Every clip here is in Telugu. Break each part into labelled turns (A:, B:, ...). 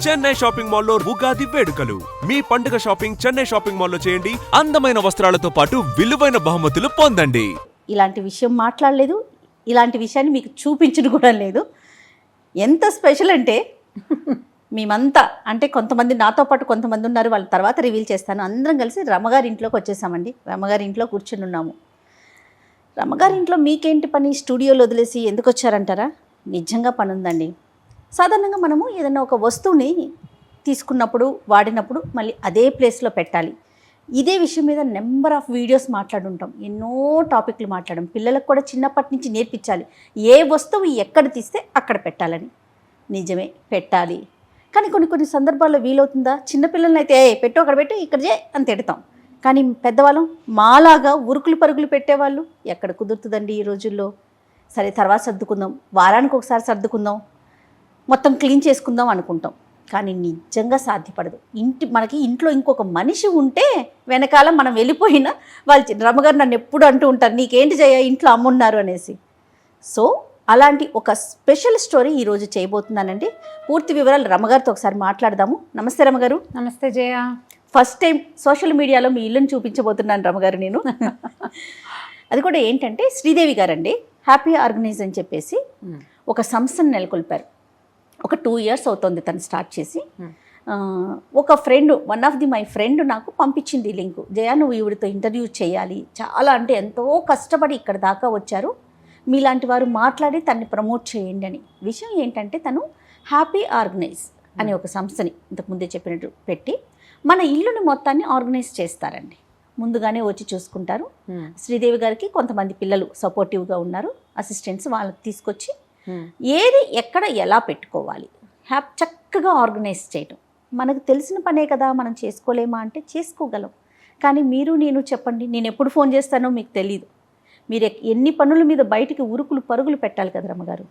A: చెన్నై షాపింగ్ మాల్లో ఉగాది వేడుకలు. మీ పండుగ షాపింగ్ చెన్నై షాపింగ్ మాల్లో చేయండి. అందమైన వస్త్రాలతో పాటు విలువైన బహుమతులు పొందండి.
B: ఇలాంటి విషయం మాట్లాడలేదు, ఇలాంటి విషయాన్ని మీకు చూపించడం కూడా లేదు. ఎంత స్పెషల్ అంటే మేమంతా అంటే కొంతమంది నాతో పాటు కొంతమంది ఉన్నారు, వాళ్ళ తర్వాత రివీల్ చేస్తాను. అందరం కలిసి రమ్మగారి ఇంట్లోకి వచ్చేసామండి. రమ్మగారి ఇంట్లో కూర్చుని ఉన్నాము. రమ్మగారి ఇంట్లో మీకేంటి పని, స్టూడియోలో వదిలేసి ఎందుకు వచ్చారంటారా? నిజంగా పని ఉందండి. సాధారణంగా మనము ఏదైనా ఒక వస్తువుని తీసుకున్నప్పుడు వాడినప్పుడు మళ్ళీ అదే ప్లేస్లో పెట్టాలి. ఇదే విషయం మీద నెంబర్ ఆఫ్ వీడియోస్ మాట్లాడుంటాం, ఎన్నో టాపిక్లు మాట్లాడడం. పిల్లలకు కూడా చిన్నప్పటి నుంచి నేర్పించాలి, ఏ వస్తువు ఎక్కడ తీస్తే అక్కడ పెట్టాలని. నిజమే, పెట్టాలి. కానీ కొన్ని సందర్భాల్లో వీలవుతుందా? చిన్నపిల్లలని అయితే పెట్టు అక్కడ పెట్టి ఇక్కడ చే అని తిడతాం. కానీ పెద్దవాళ్ళం మాలాగా ఉరుకులు పరుగులు పెట్టేవాళ్ళు ఎక్కడ కుదురుతుందండి ఈ రోజుల్లో. సరే తర్వాత సర్దుకుందాం, వారానికి ఒకసారి సర్దుకుందాం, మొత్తం క్లీన్ చేసుకుందాం అనుకుంటాం. కానీ నిజంగా సాధ్యపడదు. మనకి ఇంట్లో ఇంకొక మనిషి ఉంటే వెనకాల మనం వెళ్ళిపోయినా వాళ్ళు రమ్మగారు నన్ను ఎప్పుడు అంటూ ఉంటారు, నీకేంటి జయ ఇంట్లో అమ్మున్నారు అనేసి. సో అలాంటి ఒక స్పెషల్ స్టోరీ ఈరోజు చేయబోతున్నానండి. పూర్తి వివరాలు రమ్మగారితో ఒకసారి మాట్లాడదాము. నమస్తే రమ్మగారు.
C: నమస్తే జయ.
B: ఫస్ట్ టైం సోషల్ మీడియాలో మీ ఇల్లుని చూపించబోతున్నాను రమ్మగారు నేను. అది కూడా ఏంటంటే శ్రీదేవి గారండి హ్యాపీ ఆర్గనైజ్ అని చెప్పేసి ఒక సంస్థను నెలకొల్పారు. ఒక 2 years అవుతుంది తను స్టార్ట్ చేసి. ఒక ఫ్రెండ్, మై ఫ్రెండ్ నాకు పంపించింది ఈ లింకు. జయ నువ్వు ఈవిడితో ఇంటర్వ్యూ చేయాలి, చాలా అంటే ఎంతో కష్టపడి ఇక్కడ దాకా వచ్చారు, మీలాంటి వారు మాట్లాడి తన్ని ప్రమోట్ చేయండి అని. విషయం ఏంటంటే తను హ్యాపీ ఆర్గనైజ్ అనే ఒక సంస్థని ఇంతకుముందే చెప్పినట్టు పెట్టి మన ఇల్లుని మొత్తాన్ని ఆర్గనైజ్ చేస్తారండి. ముందుగానే వచ్చి చూసుకుంటారు. శ్రీదేవి గారికి కొంతమంది పిల్లలు సపోర్టివ్గా ఉన్నారు, అసిస్టెంట్స్, వాళ్ళకి తీసుకొచ్చి ఏది ఎక్కడ ఎలా పెట్టుకోవాలి చక్కగా ఆర్గనైజ్ చేయటం. మనకు తెలిసిన పనే కదా, మనం చేసుకోలేమా అంటే చేసుకోగలం. కానీ మీరు నేను చెప్పండి, నేను ఎప్పుడు ఫోన్ చేస్తానో మీకు తెలీదు. మీరు ఎన్ని పనుల మీద బయటికి ఉరుకులు పరుగులు పెట్టాలి కదా రమ్మగారు.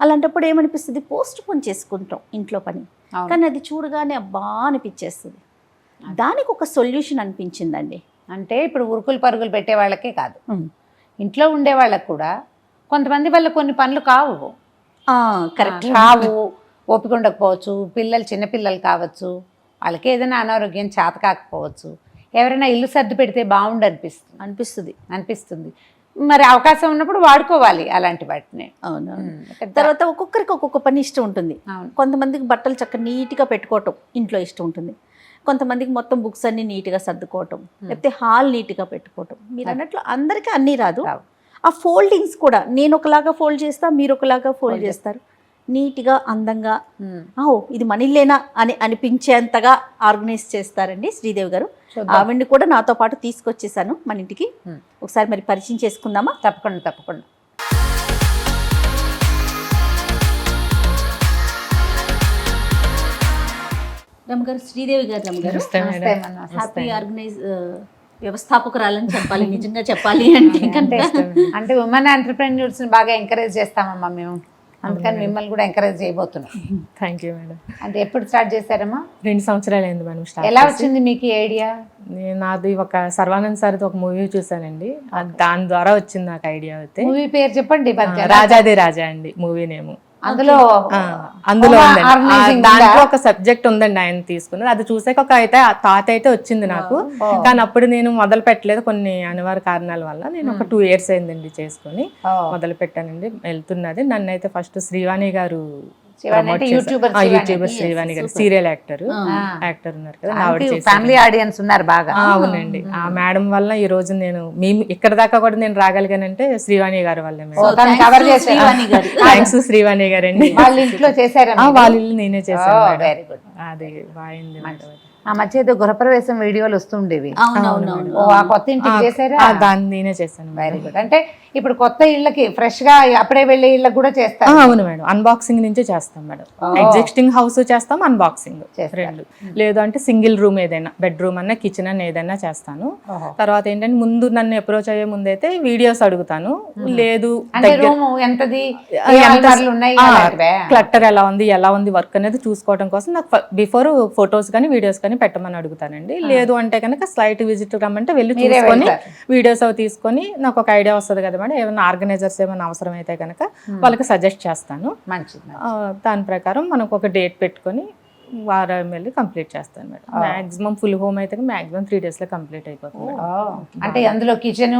B: అలాంటప్పుడు ఏమనిపిస్తుంది, పోస్ట్ పోన్ చేసుకుంటాం ఇంట్లో పని. కానీ అది చూడగానే అబ్బా అనిపించేస్తుంది. దానికి ఒక సొల్యూషన్ అనిపించిందండి.
C: అంటే ఇప్పుడు ఉరుకులు పరుగులు పెట్టే వాళ్ళకే కాదు, ఇంట్లో ఉండే వాళ్ళకు కూడా కొంతమంది వల్ల కొన్ని పనులు కావు.
B: కరెక్ట్,
C: కావు, ఓపిక ఉండకపోవచ్చు, పిల్లలు చిన్నపిల్లలు కావచ్చు, వాళ్ళకి ఏదైనా అనారోగ్యం చేత కాకపోవచ్చు, ఎవరైనా ఇల్లు సర్ది పెడితే బాగుండు అనిపిస్తుంది. మరి అవకాశం ఉన్నప్పుడు వాడుకోవాలి అలాంటి వాటిని.
B: అవును. తర్వాత ఒక్కొక్కరికి ఒక్కొక్క పని ఇష్టం ఉంటుంది. కొంతమందికి బట్టలు చక్కగా నీట్గా పెట్టుకోవటం ఇంట్లో ఇష్టం ఉంటుంది. కొంతమందికి మొత్తం బుక్స్ అన్ని నీట్గా సర్దుకోవటం, లేకపోతే హాల్ నీట్గా పెట్టుకోవటం. మీరు అన్నట్లు అందరికీ అన్నీ రాదు. ఆ ఫోల్డింగ్స్ కూడా నేను ఒకలాగా ఫోల్డ్ చేస్తా, మీరు ఒకలాగా ఫోల్డ్ చేస్తారు. నీట్గా అందంగా ఇది మన ఇల్లేనా అని అనిపించేంతగా ఆర్గనైజ్ చేస్తారండి శ్రీదేవి గారు. ఆవిడ్ని కూడా నాతో పాటు తీసుకొచ్చేసాను మన ఇంటికి. ఒకసారి మరి పరిచయం చేసుకుందామా?
C: తప్పకుండా.
B: రమ్మగారు, శ్రీదేవి గారు. రమ్మగారు హ్యాపీ ఆర్గనైజ్ వ్యవస్థాపకురాలని చెప్పాలి, నిజంగా చెప్పాలి
C: అంటే ఉమెన్ ఎంటర్‌ప్రెన్యూర్స్ ని బాగా ఎంకరేజ్ చేస్తామమ్మా మేము, అందుకని మిమ్మల్ని కూడా ఎంకరేజ్ చేయబోతున్నాం.
D: Thank you madam.
C: అంటే ఎప్పుడు స్టార్ట్ చేశారమ్మా?
D: 2 సంవత్సరాలు అయింది మేడం స్టార్ట్.
C: ఎలా వచ్చింది మీకు ఈ ఐడియా?
D: నాది ఒక సర్వానంద్ సార్ది ఒక మూవీ చూసానండి, దాని ద్వారా వచ్చింది నాకు ఐడియా. అయితే
C: మూవీ పేరు చెప్పండి.
D: రాజాది రాజా అండి మూవీ నేమ్.
C: అందులో
D: దాంట్లో ఒక సబ్జెక్ట్ ఉందండి, ఆయన తీసుకున్నది. అది చూసాక ఒక థాట్ అయితే వచ్చింది నాకు. కానీ అప్పుడు నేను మొదలు పెట్టలేదు, కొన్ని అనివార్య కారణాల వల్ల. నేను ఒక 2 years అయిందండి చేసుకుని మొదలు పెట్టానండి, వెళ్తున్నది. నన్ను అయితే ఫస్ట్ శ్రీవాణి గారు, యూట్యూబర్ శ్రీవాణి గారు, సీరియల్ యాక్టర్ ఉన్నారు కదా,
C: ఫ్యామిలీ ఆడియన్స్ ఉన్నారు బాగా.
D: అవునండి, ఆ మేడం వల్ల ఈ రోజు మేము ఇక్కడ దాకా కూడా నేను రాగలిగానంటే శ్రీవాణి గారి వల్ల. థ్యాంక్స్ శ్రీవాణి గారు అండి.
C: వాళ్ళ ఇంట్లో చేశారా?
D: వాళ్ళ ఇల్లు నేనే చేశాను. అది బాగుంది.
C: ఆ మధ్య ఏదో గృహప్రవేశం వీడియోలు వస్తుండేవి, కొత్త ఇంటికి చేశారా?
D: దాన్ని నేనే చేశాను.
C: Very good. అంటే ఇప్పుడు కొత్త ఇళ్ళకి ఫ్రెష్ గా అప్పుడే వెళ్ళే ఇళ్ళకి కూడా చేస్తాం?
D: అవును మేడం, అన్బాక్సింగ్ నుంచే చేస్తాం మేడం. ఎగ్జిస్టింగ్ హౌస్ చేస్తాం, అన్బాక్సింగ్ రెండు. లేదు అంటే సింగిల్ రూమ్ ఏదైనా, బెడ్రూమ్ అన్న కిచెన్ అన్న ఏదైనా చేస్తాను. తర్వాత ఏంటంటే ముందు నన్ను అప్రోచ్ అయ్యే ముందు అయితే వీడియోస్ అడుగుతాను. లేదు క్లట్టర్ ఎలా ఉంది వర్క్ అనేది చూసుకోవడం కోసం నాకు బిఫోర్ ఫొటోస్ కానీ వీడియోస్ కానీ పెట్టమని అడుగుతానండి. లేదు అంటే కనుక స్లైట్ విజిట్ రమ్మంటే వెళ్ళి చూసుకొని వీడియోస్ అవి తీసుకొని నాకు ఒక ఐడియా వస్తుంది కదా మేడం, ఏమైనా ఆర్గనైజర్స్ ఏమైనా అవసరం అయితే కనుక వాళ్ళకి సజెస్ట్ చేస్తాను.
C: మంచిది.
D: దాని ప్రకారం మనకు ఒక డేట్ పెట్టుకొని వారం వెళ్ళి కంప్లీట్ చేస్తాను మేడం. మాక్సిమం ఫుల్ హోమ్ అయితే మాక్సిమం 3 days లో కంప్లీట్ అయిపోతుంది మేడం.
C: అంటే అందులో kitchen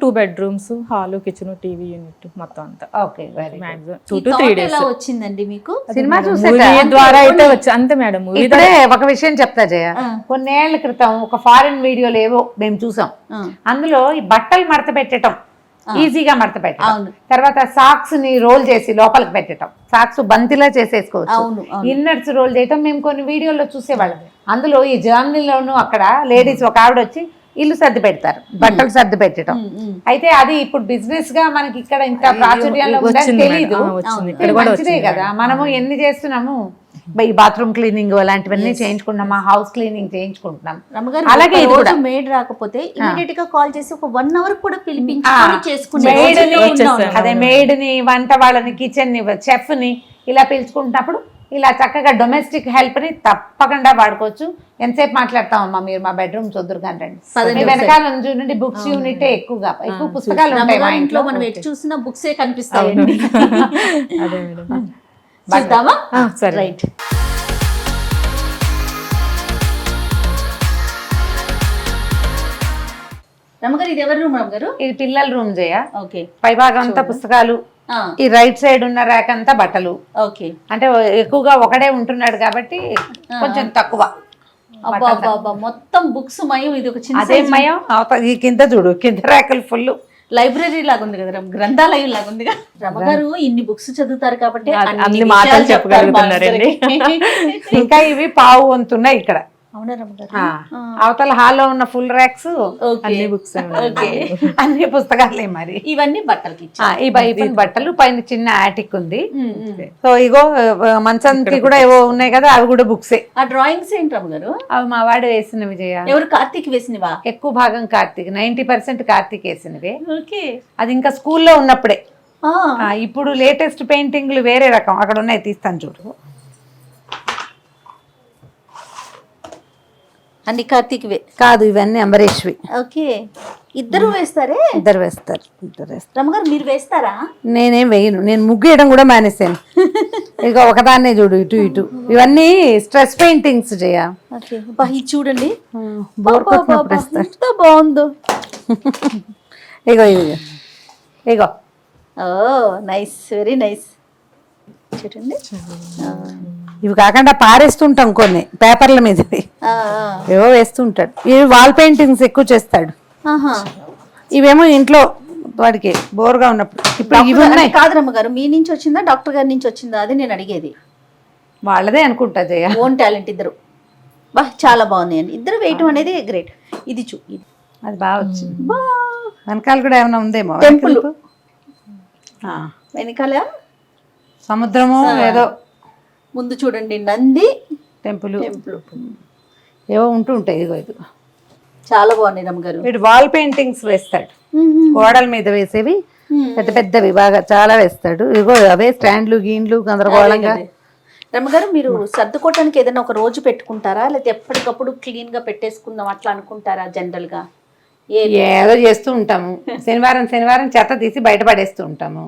D: 2 bedrooms, hall, kitchen, TV unit మొత్తం అంతా
C: ఓకే వెరీ
D: మాక్సిమం
B: ఈ
D: 2 to 3
B: thought
D: days.
B: ఎలా వచ్చిందండి మీకు?
C: సినిమా
D: మూవీ
C: చూసేట
D: ద్వారా అయితే వచ్చి అంతే మేడం. మూవీ
C: ఇప్పుడే ఒక విషయం చెప్తా జయ, కొన్నేళ్ల క్రితం ఒక ఫారిన్ వీడియోలు ఏవో మేము చూసాం. అందులో ఈ బట్టలు మడత పెట్టడం ఈజీగా మడత పెట్టడం, తర్వాత సాక్స్ ని రోల్ చేసి లోపలికి పెట్టడం, సాక్స్ బంతిలా చేసేసుకోవచ్చు, ఇన్నర్స్ రోల్ చేయటం మేము కొన్ని వీడియోలో చూసేవాళ్ళం. అందులో ఈ జర్నీలోను అక్కడ లేడీస్ ఒక ఆవిడ వచ్చి ఇల్లు సర్ది పెడతారు, బట్టలు సర్ది పెట్టడం. అయితే అది ఇప్పుడు బిజినెస్ గా మనకి ఇక్కడ ఇంత ప్రాచుర్యంలో ఉందని తెలీదు. మంచిదే కదా, మనము ఎన్ని చేస్తున్నాము, ఈ బాత్రూమ్ క్లీనింగ్ అలాంటివన్నీ చేయించుకుంటున్నాం, మా హౌస్ క్లీనింగ్ చేయించుకుంటున్నాం.
B: అలాగే మేడ్ రాకపోతే ఇమీడియట్ గా కాల్ చేసి ఒక 1 hour కూడా పిలిపించుకొని చేసుకునే
C: అదే మేడ్ ని, వంట వాళ్ళని, కిచెన్ ని, చెఫ్ ని ఇలా పిలుచుకుంటున్నప్పుడు ఇలా చక్కగా డొమెస్టిక్ హెల్ప్ ని తప్పకుండా వాడుకోవచ్చు. ఎంతసేపు మాట్లాడతామమ్మా మీరు మా బెడ్రూమ్ చూద్దరు కానీ వెనకాల చూడండి బుక్స్ యూనిట్ ఎక్కువ పుస్తకాలు ఉంటాయి మా ఇంట్లో.
B: మనం ఎటు చూసినా బుక్సే కనిపిస్తాయి.
D: అదే మేడం.
B: చూద్దామా?
D: సరే
B: రైట్. రమ్మగారు ఇది ఎవరి రూమ్ రమ్మగారు?
C: ఇది పిల్లల రూమ్ చేయ.
B: ఓకే.
C: పై భాగం అంతా పుస్తకాలు, ఈ రైట్ సైడ్ ఉన్న ర్యాక్ అంతా బట్టలు.
B: ఓకే.
C: అంటే ఎక్కువగా ఒకడే ఉంటున్నాడు కాబట్టి కొంచెం తక్కువ.
B: మొత్తం బుక్స్ మయం. ఇది ఒక చిన్న
C: అదే మయం. ఈ కింద చూడు, కింద ర్యాకులు ఫుల్
B: లైబ్రరీ లాగా ఉంది కదా, గ్రంథాలయం లాగా ఉంది కదా. రమ్మగారు ఇన్ని బుక్స్ చదువుతారు కాబట్టి
D: అన్ని మాటలు చెప్పగలుగుతున్నారండి.
C: ఇంకా ఇవి పావు వంతున్నాయి ఇక్కడ.
B: అవునా రమ్మగారు?
C: అవతల హాల్లో ఉన్న ఫుల్ ర్యాక్స్
D: అన్ని బుక్స్,
C: అన్ని పుస్తకాలే. మరి
B: ఇవన్నీ బట్టలకి
C: ఈ బయట బట్టలు, పైన చిన్న ఆటిక్ ఉంది. సో ఇగో మంచానికి కూడా ఏవో ఉన్నాయి కదా, అవి కూడా బుక్సే.
B: ఆ డ్రాయింగ్స్ ఏంటి రమ్మగారు?
C: అవి మా వాడు వేసిన విజయ.
B: ఎవరు? కార్తీక్ వేసినవా?
C: ఎక్కువ భాగం కార్తీక్, 90% కార్తీక్ వేసినవే.
B: ఓకే.
C: అది ఇంకా స్కూల్లో ఉన్నప్పుడే. ఇప్పుడు లేటెస్ట్ పెయింటింగ్లు వేరే రకం అక్కడ ఉన్నాయి, తీస్తాను చూడు.
B: అన్ని కార్తీక్వే
C: కాదు, ఇవన్నీ అంబరీష్వి.
B: ఓకే. ఇద్దరు వేస్తారే?
C: ఇద్దరు వేస్తారు.
B: రమ్మగారు మీరు వేస్తారా?
C: నేనేం వేయను, నేను ముగ్గు వేయడం కూడా మానేసాను. ఇక ఒకదాన్నే చూడు, ఇటు ఇటు. ఇవన్నీ స్ట్రెస్ పెయింటింగ్స్ చేయ.
B: ఇది చూడండి,
C: ఎంత
B: బాగుందో.
C: ఇగో ఇగో ఇగో.
B: ఓ నైస్, వెరీ నైస్. చూడండి.
C: ఇవి కాకుండా పారేస్తుంటాం కొన్ని పేపర్ల మీద, ఏవో వేస్తుంటాడు. ఇవి వాల్ పెయింటింగ్స్ ఎక్కువ చేస్తాడు. ఇవేమో ఇంట్లో వాడికి బోర్గా ఉన్నప్పుడు. ఇప్పుడు ఇవి ఉన్నాయి.
B: కాదు రమ్మగారు, మీ నుంచి వచ్చిందా డాక్టర్ గారి నుంచి వచ్చిందా అది నేను అడిగేది.
C: వాళ్ళదే అనుకుంటా జయ.
B: ఓన్ టాలెంట్ ఇద్దరు. బా చాలా బాగుంది అండి ఇద్దరు వేయటం అనేది గ్రేట్. ఇది
C: అది బాగా వచ్చింది. వెనకాల కూడా ఏమైనా ఉందేమో.
B: టెంపుల్ వెనకాల
C: సముద్రము ఏదో.
B: ముందు చూడండి నంది,
C: టెంపుల్ ఏవో ఉంటూ ఉంటాయి. ఇదిగో ఇదిగో
B: చాలా బాగున్నాయి రమ్మగారు.
C: వీడు వాల్ పెయింటింగ్స్ వేస్తాడు, గోడల మీద వేసేవి పెద్ద పెద్దవి బాగా చాలా వేస్తాడు. ఇదిగో అవే స్టాండ్లు, గీన్లు గందరగోళంగా.
B: రమ్మగారు మీరు సర్దుకోవటానికి ఏదైనా ఒక రోజు పెట్టుకుంటారా, లేకపోతే ఎప్పటికప్పుడు క్లీన్ గా పెట్టేసుకుందాం అట్లా అనుకుంటారా? జనరల్ గా
C: ఏదో చేస్తూ ఉంటాము. శనివారం చెత్త తీసి బయట పడేస్తూ ఉంటాము.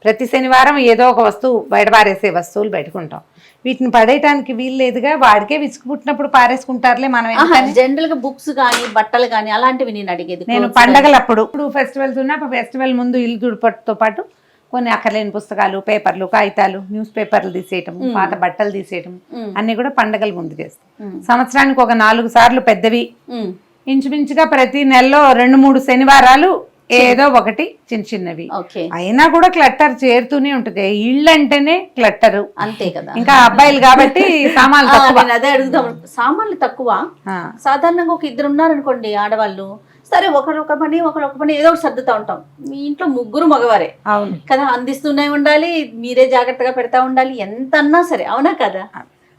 C: ప్రతి శనివారం ఏదో ఒక వస్తువు బయట పారేసే వస్తువులు పెట్టుకుంటాం. వీటిని పడేయటానికి వీలు లేదుగా, వాడికే విసుగు పుట్టినప్పుడు పారేసుకుంటారులే. మనం
B: జనరల్ గా బుక్స్ కానీ బట్టలు కానీ అలాంటివి నేను అడిగేది.
C: నేను పండగలప్పుడు, ఇప్పుడు ఫెస్టివల్స్ ఉన్నా ఫెస్టివల్ ముందు ఇల్లు దుడిపట్టుతో పాటు కొన్ని అక్కర్లేని పుస్తకాలు, పేపర్లు, కాగితాలు, న్యూస్ పేపర్లు తీసేయటం, పాత బట్టలు తీసేయటం అన్ని కూడా పండగల ముందు చేస్తాం. సంవత్సరానికి ఒక 4 సార్లు పెద్దవి, ఇంచుమించుగా ప్రతి నెలలో 2-3 శనివారాలు ఏదో ఒకటి చిన్న చిన్నవి. అయినా కూడా క్లట్టర్ చేరుతూనే ఉంటుంది. ఇళ్ళు అంటేనే క్లట్టర్,
B: అంతే కదా.
C: ఇంకా అబ్బాయిలు కాబట్టి సామాన్లు తక్కువ.
B: అదే అడుగుదాం, సామాన్లు తక్కువ. సాధారణంగా ఒక 2 ఉన్నారనుకోండి ఆడవాళ్ళు, సరే ఒకరొక పని ఒకరొక పని ఏదో ఒకటి సర్దుతా ఉంటాం. మీ ఇంట్లో 3 మగవారే కదా, అందిస్తూనే ఉండాలి, మీరే జాగ్రత్తగా పెడతా ఉండాలి, ఎంత అన్నా సరే. అవునా కదా?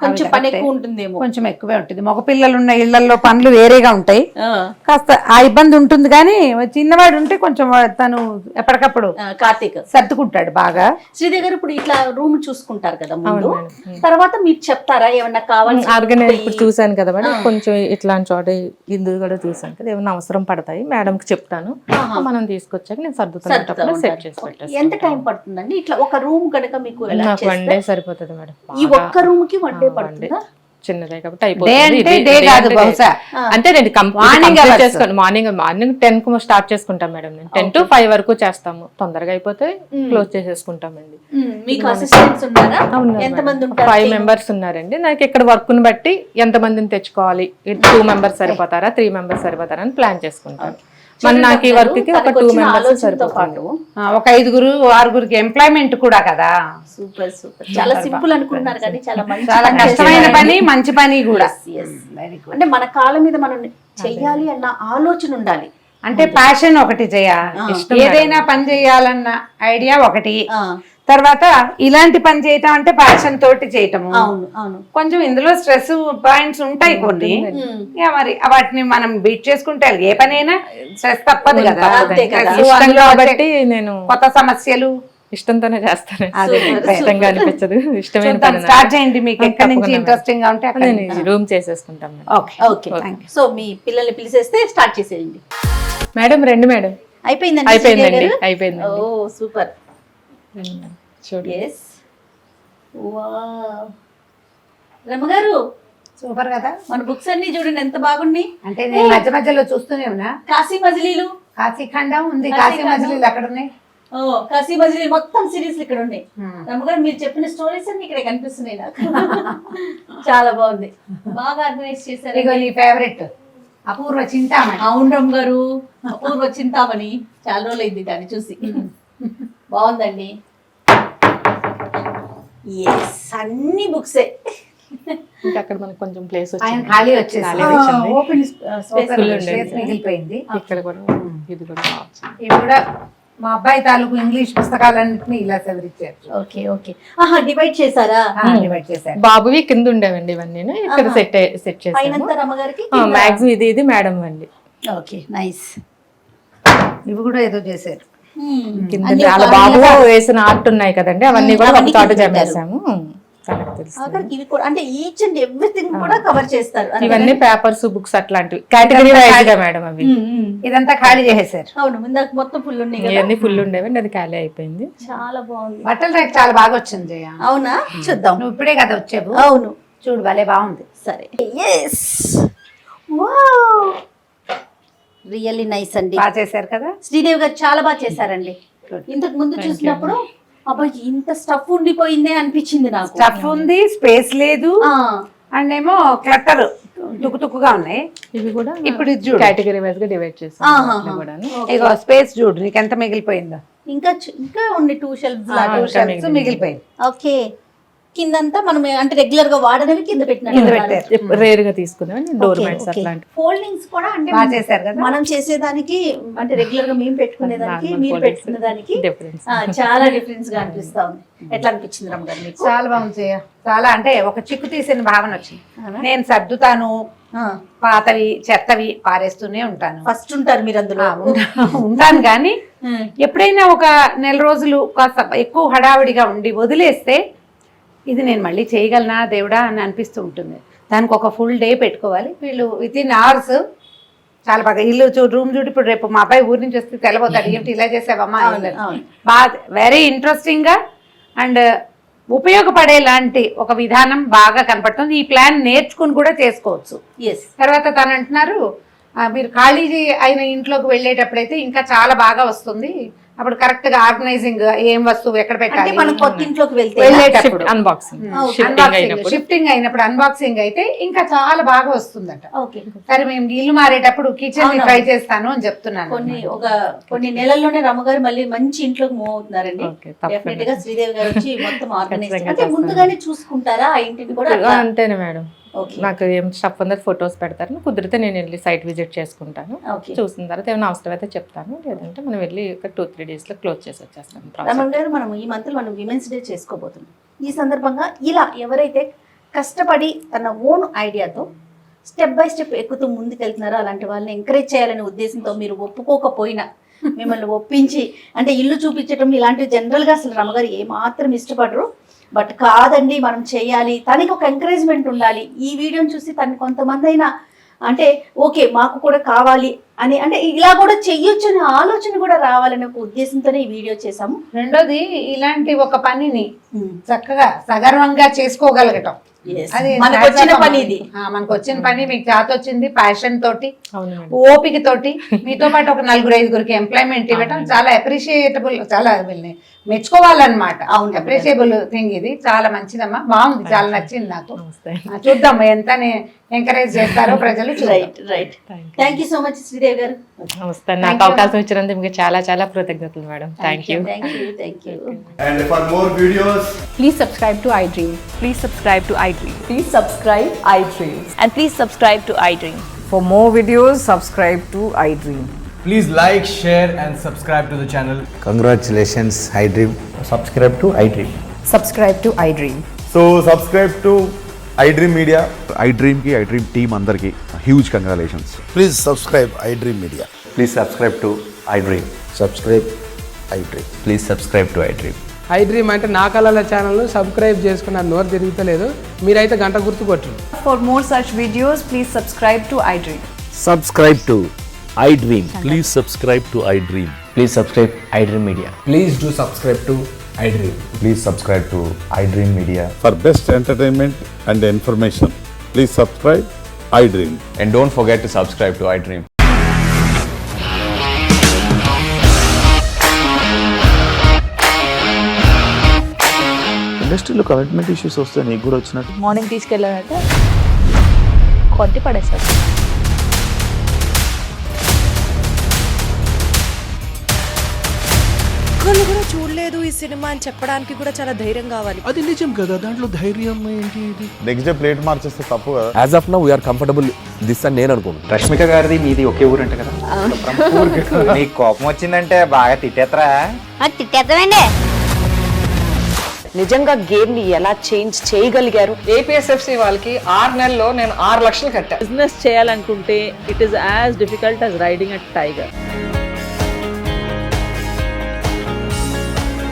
B: కొంచెం పని ఎక్కువ ఉంటుందేమో.
C: కొంచెం ఎక్కువే ఉంటుంది. మగ పిల్లలు ఉన్న ఇళ్లలో పనులు వేరేగా ఉంటాయి, కాస్త ఆ ఇబ్బంది ఉంటుంది. కానీ చిన్నవాడు ఉంటే కొంచెం తను ఎప్పటికప్పుడు
B: కార్తీక్
C: సర్దుకుంటాడు బాగా.
B: శ్రీదేవి గారు ఇప్పుడు ఇట్లా రూమ్ చూసుకుంటారు కదా ముందు, తర్వాత మీరు చెప్తారా ఏమన్నా కావాలి?
D: ఆర్గనైజ్ ఇప్పుడు చూసాను కదా మేడం, కొంచెం ఇట్లాంటి చోట ఇందు కూడా చూసాను కదా, ఏమన్నా అవసరం పడతాయి మేడంకి చెప్తాను, మనం తీసుకొచ్చాక నేను సర్దుతాను, సెట్ చేసి పెట్టేస్తాను.
B: ఎంత టైం పడుతుందండి ఇట్లా ఒక రూమ్ కనుక మీకు?
D: నాకు 1 day సరిపోతుంది మేడం.
B: ఈ ఒక్క రూమ్ కి 1 day డే పడుతుందా?
D: చిన్నదే కాబట్టి
C: డే
D: అయిపోతుంది.
C: అంటే
D: ఇది
C: డే
D: day
C: కాదు
D: అంటే
C: బహుశా
D: అంటే నేను
C: Morning hours.
D: చేసుకోండి. మార్నింగ్ 10 కు స్టార్ట్ చేసుకుంటాం మేడం. నేను 10 to 5 వరకు చేస్తాము. తొందరగా అయిపోతే క్లోజ్ చేసేసుకుంటామండి.
B: మీకు అసిస్టెంట్స్ ఉన్నారా? ఎంతమంది ఉంటారు?
D: 5 మెంబర్స్ ఉన్నారండి. నాకు ఇక్కడ వర్క్ ని బట్టి ఎంత మందిని తెచ్చుకోవాలి, 2 మెంబర్స్ సరిపోతారా 3 మెంబర్స్ సరిపోతారా అని ప్లాన్ చేసుకుంటాను. మరి నాకు ఈ వర్క్ కి ఒక 2 మెంబర్స్ సరిపోతారు.
C: ఒక 5 6 ఎంప్లాయ్మెంట్ కూడా కదా.
B: Super super. చాలా సింపుల్ అనుకుంటున్నారు కానీ చాలా మంచి
C: చాలా
B: పని
C: కష్టమైన
B: చేశారు.
C: పని, మంచి పని కూడా.
B: Very good. అంటే మన కాళ్ళ మీద మనం చెయ్యాలి అన్న ఆలోచన ఉండాలి.
C: అంటే ప్యాషన్ ఒకటి ఏదైనా పని చేయాలన్న ఐడియా ఒకటి, తర్వాత ఇలాంటి పని చేయటం అంటే ప్యాషన్ తోటి చేయటము.
B: అవును అవును.
C: కొంచెం ఇందులో స్ట్రెస్ పాయింట్స్ ఉంటాయి కొన్ని, ఇక మరి వాటిని మనం బీట్ చేసుకుంటే ఏ పనైనా స్ట్రెస్ తప్పదు కదా.
B: అంతే కదా.
C: Stress,
D: ఇష్టం
C: అందులో
D: కాబట్టి నేను
C: కొత్త సమస్యలు.
D: ఇష్టంతోనే చేస్తాను.
C: అదే.
D: ఇష్టంగా అనిపించదు. ఇష్టమైన
C: చూద్దాం, స్టార్ట్ చేయండి. మీకు ఎక్కడి నుంచి ఇంట్రెస్టింగ్ గా ఉంటే అక్కడ.
D: నేను రూమ్ చేసేసుకుంటాం మేడం.
C: Okay
B: okay. సో మీ పిల్లల్ని పిలిచేస్తే స్టార్ట్ చేసేయండి.
D: మేడం రండి మేడం.
B: అయిపోయిందండి.
D: అయిపోయిందండి. అయిపోయిందండి.
B: Oh super.
D: చూడండి.
B: ఎస్. వావ్. రమగారు
C: సూపర్ కదా.
B: మన బుక్స్ అన్ని చూడండి ఎంత బాగున్నాయి.
C: అంటే నేను మధ్య మధ్యలో చూస్తూనే ఉన్నా.
B: కాశీ మజిలీలు,
C: కాశీఖండం ఉంది,
B: కాశీ
C: కాశీ మజిలీలు అక్కడ ఉన్నాయి.
B: ఓ కాశీ మజిలీ మొత్తం సిరీస్ ఇక్కడ ఉన్నాయి. రమగారు మీరు చెప్పిన స్టోరీస్ అన్ని ఇక్కడ కనిపిస్తున్నాయి నాకు. చాలా బాగుంది. బాగా ఆర్గనైజ్ చేశారు.
C: ఇగో నీ ఫేవరెట్ అపూర్వ చింతామణి.
B: అవును రమగారు, అపూర్వ చింతామణి. చాలా రోజులు అయింది దాన్ని చూసి. బాగుందండి. ఎస్, అన్ని బుక్సే.
D: ఇంకా అక్కడ మనకు కొంచెం ప్లేస్
C: ఆయన
D: వచ్చింది.
C: ఖాళీ వచ్చేసి
D: ఖాళీ వచ్చింది.
B: ఓపెన్ స్పేస్
D: Full ఉండేది.
C: స్పేస్ మిగిలిపోయింది.
D: ఇక్కడ కూడా ఇది కూడా బాగుంది.
C: ఇవి కూడా మా అబ్బాయి తాలూకు ఇంగ్లీష్ పుస్తకాలన్నింటినీ ఇలా సవరించారు.
B: Okay okay. ఆహా, డివైడ్ చేశారా?
C: డివైడ్ చేశారు.
D: బాబువి కింద ఉండేవండి ఇవన్నీ. ఇక్కడ సెట్ చేసాము.
B: పైనంతా రమ్మగారికి.
D: మ్యాక్సిమం ఇది మేడం అండి.
B: Okay, nice.
C: ఇవి కూడా ఏదో చేశారు.
D: కింద వాళ్ళ బాబు వేసిన ఆర్ట్ ఉన్నాయి కదండి, అవన్నీ కూడా ఒక చోట జమేసాము. తనకు తెలుసు.
B: ఆఖరికి ఇవి కూడా అంటే ఈచ్ అండ్ ఎవ్రీథింగ్ కూడా కవర్ చేస్తారు.
D: ఇవన్నీ పేపర్స్ బుక్స్ అట్లాంటివి కేటగిరీ వైజ్ గా మేడం అవి.
C: ఇదంతా ఖాళీ చేసేసారు.
B: అవును, ఇందాక మొత్తం ఫుల్ ఉన్నాయి కదా.
D: ఇవన్నీ ఫుల్ ఉండేవండి, అది ఖాళీ అయిపోయింది.
B: చాలా బాగుంది.
C: బట్టల రేట్ చాలా బాగా వచ్చింది జయ.
B: అవునా? చూద్దాం.
C: నువ్వు ఇప్పుడే కదా వచ్చావు.
B: అవును,
C: చూడు భలే బాగుంది.
B: సరే. ఎస్, వావ్, రియల్లీ నైస్ అండి.
C: బాగా చేశారు కదా.
B: శ్రీదేవి గారు చాలా బాగా చేశారండి. ఇంతకు ముందు చూసినప్పుడు అబ్బాయి ఇంత స్టఫ్ ఉండిపోయిందే అనిపించింది నాకు.
C: స్టఫ్ ఉంది, స్పేస్ లేదు, అండ్ ఏమో క్లట్టర్ తుక్కుగా ఉన్నాయి.
D: ఇవి కూడా
C: ఇప్పుడు ఇది చూడు,
D: కేటగిరీ వైజ్ గా డివైడ్ చేస్తాం.
C: ఇగో స్పేస్ చూడు, నీకు ఎంత మిగిలిపోయిందో.
B: ఇంకా ఉండి 2 షెల్ఫ్స్
C: మిగిలిపోయింది.
B: ఓకే. కిందంతా మనం అంటే రెగ్యులర్ గా వాడనవి కింద పెట్టినట్టు
D: రేర్ గా తీసుకునేవి డోర్ మ్యాట్స్ అట్లాంటి.
B: ఫోల్డింగ్స్ కూడా అంటే
C: బాగా చేశారు కదా.
B: మనం చేసేదానికి అంటే రెగ్యులర్ గా మేము పెట్టుకునే దానికి మీరు పెట్టుకునే దానికి
D: డిఫరెన్స్
B: చాలా డిఫరెన్స్ గా అనిపిస్తా ఉంది. ఎట్లా అనిపించింది రమ్మగారు మీకు?
C: చాలా బాగుంది జయ. చాలా అంటే ఒక చిక్కు తీసిన భావన వచ్చింది. నేను సర్దుతాను, పాతవి చెత్తవి పారేస్తూనే ఉంటాను.
B: ఫస్ట్ ఉంటారు మీరు అందులో.
C: ఉంటాను కానీ ఎప్పుడైనా ఒక నెల రోజులు కాస్త ఎక్కువ హడావిడిగా ఉండి వదిలేస్తే ఇది నేను మళ్ళీ చేయగలనా దేవుడా అని అనిపిస్తూ ఉంటుంది. దానికి ఒక ఫుల్ డే పెట్టుకోవాలి. వీళ్ళు విత్ ఇన్ అవర్స్ చాలా బాగా ఇల్లు రూమ్ చూడు. ఇప్పుడు రేపు మా అబ్బాయి ఊరి నుంచి వస్తే తెలబోతాడు, ఏమిటి ఇలా చేసావమ్మా. బాగా వెరీ ఇంట్రెస్టింగ్ గా అండ్ ఉపయోగపడేలాంటి ఒక విధానం బాగా కనపడుతుంది. ఈ ప్లాన్ నేర్చుకుని కూడా చేసుకోవచ్చు. తర్వాత తను అంటున్నారు, మీరు ఖాళీ అయిన ఇంట్లోకి వెళ్ళేటప్పుడైతే ఇంకా చాలా బాగా వస్తుంది. అప్పుడు కరెక్ట్ గా ఆర్గనైజింగ్ ఏం వస్తువు ఎక్కడ పెట్టాలి,
B: మనం కొత్త ఇంట్లోకి
C: వెళ్ళేటప్పుడు
D: షిఫ్టింగ్
C: అయినప్పుడు అన్బాక్సింగ్ అయితే ఇంకా చాలా బాగా వస్తుందట. సరే మేము ఇల్లు మారేటప్పుడు కిచెన్ ట్రై చేస్తాను అని చెప్తున్నాను.
B: కొన్ని నెలల్లోనే రమ్మగారు మళ్ళీ మంచి ఇంట్లోకి మూవ్ అవుతున్నారండి. డెఫినెట్ గా శ్రీదేవి గారు వచ్చి మొత్తం ఆర్గనైజ్ అంటే ముందుగానే చూసుకుంటారా ఆ ఇంటిని కూడా?
D: అంతేనే మేడం. నాకు ఏం స్టఫ్ ఉందో ఫొటోస్ పెడతారు, కుదిరితే నేను వెళ్ళి సైట్ విజిట్ చేసుకుంటాను. చూసిన తర్వాత ఏమైనా అవసరం అయితే చెప్తాను, లేదంటే మనం వెళ్ళి ఒక 2-3 days లో క్లోజ్ చేసి వచ్చేస్తాను.
B: మనం ఈ మంత్ మనం విమెన్స్ డే చేసుకోబోతున్నాం. ఈ సందర్భంగా ఇలా ఎవరైతే కష్టపడి తన ఓన్ ఐడియాతో స్టెప్ బై స్టెప్ ఎక్కుతూ ముందుకెళ్తున్నారో అలాంటి వాళ్ళని ఎంకరేజ్ చేయాలనే ఉద్దేశంతో మీరు ఒప్పుకోకపోయినా మిమ్మల్ని ఒప్పించి అంటే ఇల్లు చూపించడం ఇలాంటివి జనరల్గా అసలు రమగారు ఏమాత్రం ఇష్టపడరు. బట్ కాదండి మనం చేయాలి, తనకి ఒక ఎంకరేజ్మెంట్ ఉండాలి. ఈ వీడియోని చూసి తనకి కొంతమంది అయినా అంటే ఓకే మాకు కూడా కావాలి అని అంటే ఇలా కూడా చెయ్యొచ్చు అనే ఆలోచన కూడా రావాలనే ఒక ఉద్దేశంతోనే ఈ వీడియో చేసాము.
C: రెండోది ఇలాంటి ఒక పనిని చక్కగా సగర్వంగా చేసుకోగలగటం అది
B: మనకు వచ్చిన పని ఇది.
C: మనకు వచ్చిన పని మీకు చేత వచ్చింది, ప్యాషన్ తోటి,
D: అవును మేడం.
C: ఓపిక తోటి మీతో పాటు ఒక 4-5 ఎంప్లాయ్మెంట్ ఇవ్వటం చాలా అప్రిషియేటబుల్, చాలా మెచ్చుకోవాలన్నమాట.
B: అవును.
C: అప్రిషియబుల్ థింగ్ ఇది. చాలా మంచిదమ్మా, బాగుంది, చాలా నచ్చింది నాకు.
D: నమస్తే.
C: చూద్దాం ఎంత ఎంకరేజ్ చేస్తారో ప్రజలు.
B: Right right. Thank you so much Sridevi గారు.
D: నమస్తే. నాకు అవకాశం ఇచ్చినందుకు మీకు చాలా చాలా కృతజ్ఞతలు madam. Thank you.
B: Thank you.
E: And for more videos,
F: Please subscribe to iDream.
G: Please subscribe to iDream.
F: Please subscribe iDream.
G: And please subscribe to iDream.
F: For more videos, subscribe to iDream.
E: please like, share, and subscribe to the channel.
H: Congratulations, iDream.
E: Subscribe to iDream.
F: Subscribe to iDream.
E: So subscribe to iDream Media.
I: iDream ki iDream team andarki huge congratulations.
H: Please subscribe iDream Media.
I: Please subscribe to iDream.
H: Subscribe iDream.
I: Please subscribe to iDream.
J: iDream అంటే నా కళల ఛానల్ సబ్స్క్రైబ్ చేసుకున్న నోరు తిరుగుతలేదు, మీరైతే గంట గుర్తు కొట్టండి.
F: For more such videos, please subscribe to iDream.
H: Subscribe to iDream.
K: Please subscribe to iDream.
H: Please subscribe iDream Media.
E: Please do subscribe to iDream.
I: Please subscribe to iDream Media.
K: For best entertainment and information, please subscribe iDream.
I: And don't forget to subscribe to iDream.
K: ఇండస్ట్రీలో కమిట్మెంట్ ఇష్యూస్ వస్తే నీకు కూడా వచ్చినట్టు
G: మార్నింగ్ తీసుకెళ్ళాడంటే కొట్టి పడేశాడు.
L: ఒక్కళ్ళు కూడా చూడలేదు ఈ సినిమా అని చెప్పడానికి కూడా చాలా ధైర్యం కావాలి.
E: అది నిజం కదా, దాంట్లో ధైర్యం ఏంటి? ఇది
I: నెక్స్ట్ డే ప్లేట్ మార్చేస్తే తప్పు కదా.
K: As of now we are comfortable this అని నేను అనుకుంటున్నాను.
H: రష్మిక గారిది మీది ఒకే ఊరంట కదా? నీకు కోపం వచ్చిందంటే బాగా తిట్టేత్తరా?
G: తిట్టేద్దామండి.
L: నిజంగా గేమ్ ని ఎలా చేంజ్ చేయగలిగారు?
J: ఏపీఎస్ఎఫ్సి వాళ్ళకి 6 నెలల్లో నేను 6 లక్షలు కట్టా.
G: బిజినెస్ చేయాలనుకుంటే it is as difficult as riding a tiger.